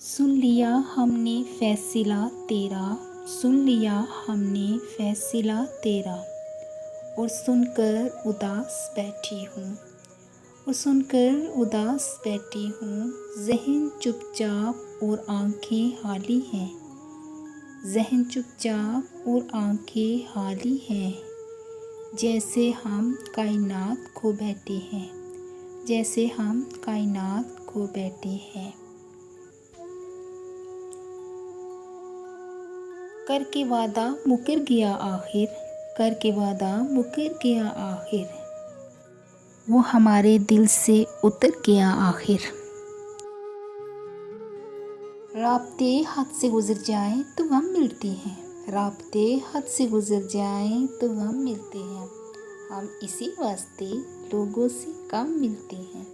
सुन लिया हमने फैसला तेरा, सुन लिया हमने फैसला तेरा, और सुनकर उदास बैठी हूँ, और सुनकर उदास बैठी हूँ। ज़हन चुपचाप और आँखें हाली हैं, ज़हन चुपचाप और आँखें हाली हैं। जैसे हम कायनात खो बैठे हैं, जैसे हम कायनात खो बैठे हैं। करके वादा मुकर गया आखिर, करके वादा मुकर गया आखिर, वो हमारे दिल से उतर गया आखिर। राब्ते हद से गुज़र जाएं तो हम मिलते हैं, राब्ते हद से गुज़र जाएं तो हम मिलते हैं। हम इसी वास्ते लोगों से कम मिलते हैं।